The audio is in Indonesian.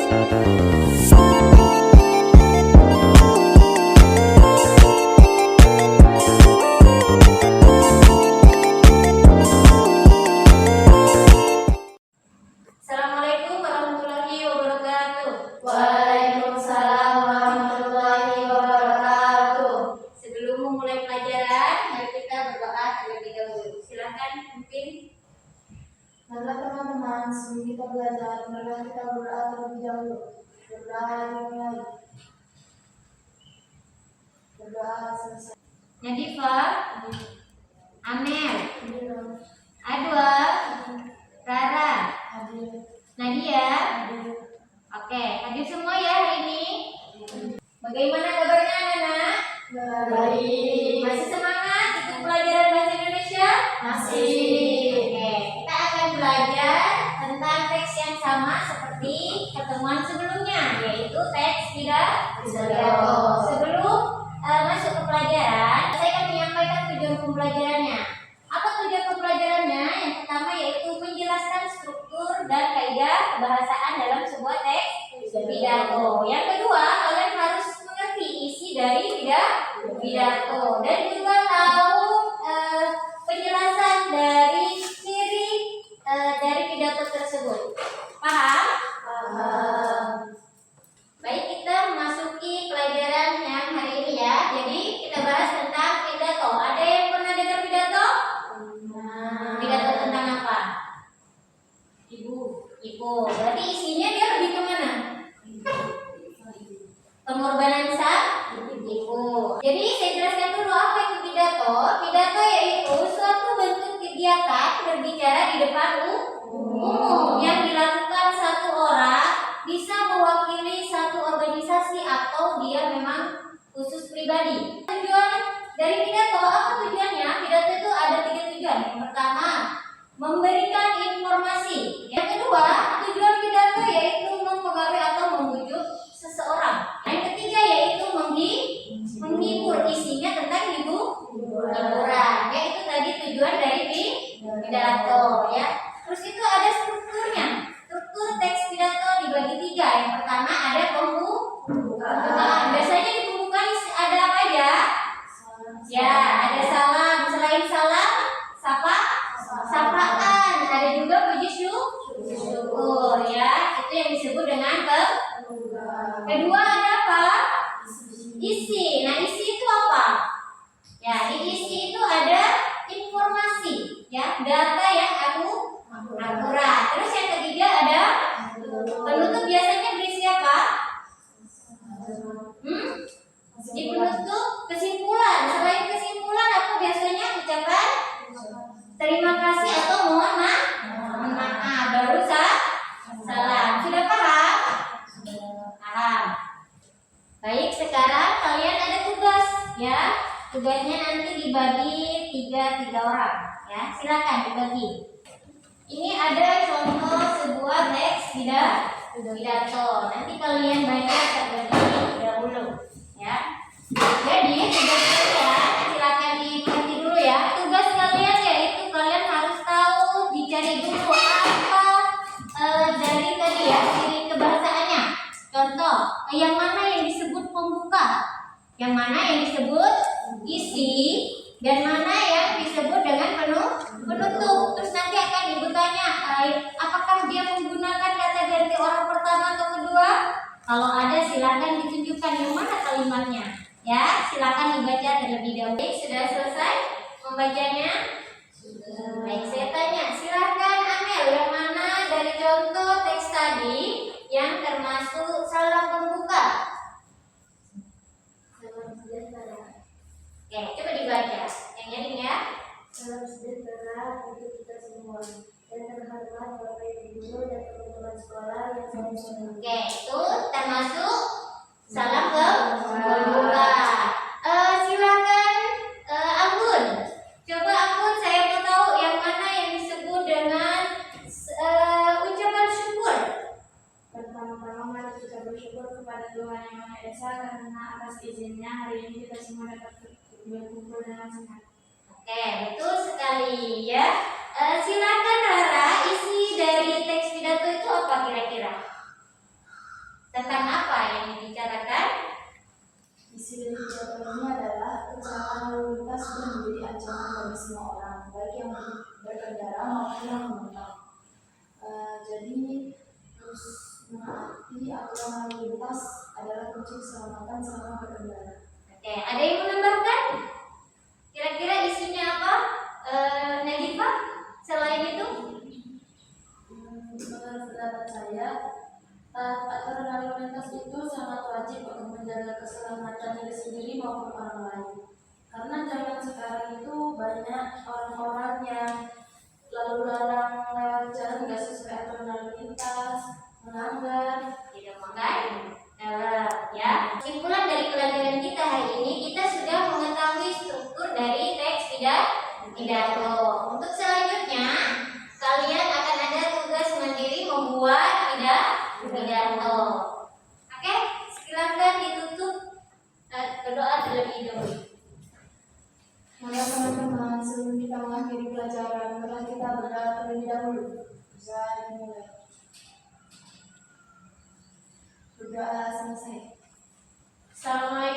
Assalamualaikum warahmatullahi wabarakatuh. Waalaikumsalam warahmatullahi wabarakatuh. Sebelum memulai pelajaran, mari kita berdoa terlebih dahulu. Silakan pimpin. Marilah teman-teman, sebelum kita belajar, marilah kita berdoa terlebih dahulu. Berdoa dimulai. Berdoa selesai. Nadifa, Amel, Adwa, Rara, Nadia. Oke, hadir semua ya hari ini. Bagaimana kabarnya anak-anak? Baik. Masih semangat ikut pelajaran bahasa Indonesia? Masih. Oke, kita akan belajar tentang teks yang sama seperti pertemuan sebelumnya, yaitu teks pidato. Sebelum masuk ke pelajaran, saya akan menyampaikan tujuan pembelajarannya. Apa tujuan pembelajarannya? Yang pertama yaitu menjelaskan struktur dan kaidah kebahasaan dalam sebuah teks pidato. Yang kedua, kalian harus mengerti isi dari pidato dan juga tahu penjelasan dari ciri dari pidato tersebut. Paham? Baik, kita memasuki pelajaran yang hari ini ya. Jadi kita bahas tentang pidato. Ada yang pernah dengar pidato? Pidato tentang apa? Ibu. Berarti isinya dia lebih kemana? Pengorbanan sang ibu. Jadi saya jelaskan dulu apa itu pidato. Pidato yaitu suatu bentuk kegiatan berbicara di depan umum yang dilakukan satu orang, bisa mewakili satu organisasi atau dia memang khusus pribadi. Tujuan dari pidato, apa tujuannya? Pidato itu ada 3 tujuan. Yang pertama, memberikan informasi. Yang kedua, tujuan pidato yaitu mempengaruhi atau membujuk seseorang. Yang ketiga yaitu menghibur. Isinya tentang hiburan. Ya, itu tadi tujuan dari pidato ya. Terus itu ada strukturnya. Struktur teks pidato dibagi 3. Yang pertama ada pembukaan. Biasanya di pembukaan ada apa aja? Ya, ada salam. Selain salam, sapaan. Ada juga puji syukur ya. Itu yang disebut dengan kedua ada apa? Isi. Nah, isi itu apa? Ya, di isi itu ada informasi ya, data yang akurat. Terus yang ketiga ada penutup. Biasanya berisi apa? Di penutup kesimpulan. Selain kesimpulan apa biasanya? Ucapan terima kasih atau mohon maaf. Baru salam. Sudah paham? Paham. Baik, sekarang kalian ada tugas ya. Tugasnya nanti dibagi 3 orang ya. Silakan dibagi. Ini ada contoh sebuah teks pidato. Nanti kalian baca terlebih dahulu ya. Jadi tugas kalian silakan dimengerti dulu ya. Tugas kalian yaitu kalian harus tahu, dicari dulu apa dari tadi ya ciri kebahasaannya. Contoh, yang mana yang disebut pembuka, yang mana yang disebut isi, dan mana yang disebut dengan penutup. Terus nanti akan ibu tanya, apakah dia menggunakan kata ganti orang pertama atau kedua? Kalau ada silakan ditunjukkan yang mana kalimatnya. Ya, silakan dibaca terlebih dahulu. Sudah selesai membacanya? Baik, saya tanya, silakan Amel, yang mana dari contoh teks tadi yang termasuk salam pembuka? Oke, coba dibaca. Yang nyaring ya. Salam sejahtera untuk kita semua. Dan terhormat Bapak Ibu Guru dan teman-teman sekolah yang saya cintai. Oke, itu termasuk salam pembuka. Silakan Anggun. Coba Anggun, saya mau tahu yang mana yang disebut dengan ucapan syukur. Pertama-tama mari kita bersyukur kepada Tuhan Yang Maha Esa karena atas izinnya hari ini kita semua dapat berkumpul dengan senang. Oke, betul sekali ya. Silakan Rara, isi dari teks pidato itu apa kira-kira? ancaman bagi semua orang, baik yang berkendara maupun yang menonton. Jadi terus menaati aturan lalu lintas adalah kunci keselamatan selama berkendara. Oke, ada yang menambahkan? Kira-kira isinya apa? Najibah, selain itu? Menurut pendapat saya, aturan lalu lintas itu sangat wajib untuk menjaga keselamatan diri sendiri maupun orang lain. Karena zaman sekarang itu banyak orang-orang yang lalu lalang lewat jalan nggak sesuai aturan lalu lintas, melanggar. Tidak makan? Ya. Kesimpulan dari pelajaran kita hari ini, kita sudah mengetahui struktur dari teks pidato. Untuk selanjutnya, kalian akan ada tugas mandiri membuat pidato. Oke, silakan ditutup berdoa terlebih dahulu. Maka teman-teman, sebelum kita mengakhiri pelajaran, mari kita berdoa terlebih dahulu. Bisa dimulai. Berdoa selesai. Assalamualaikum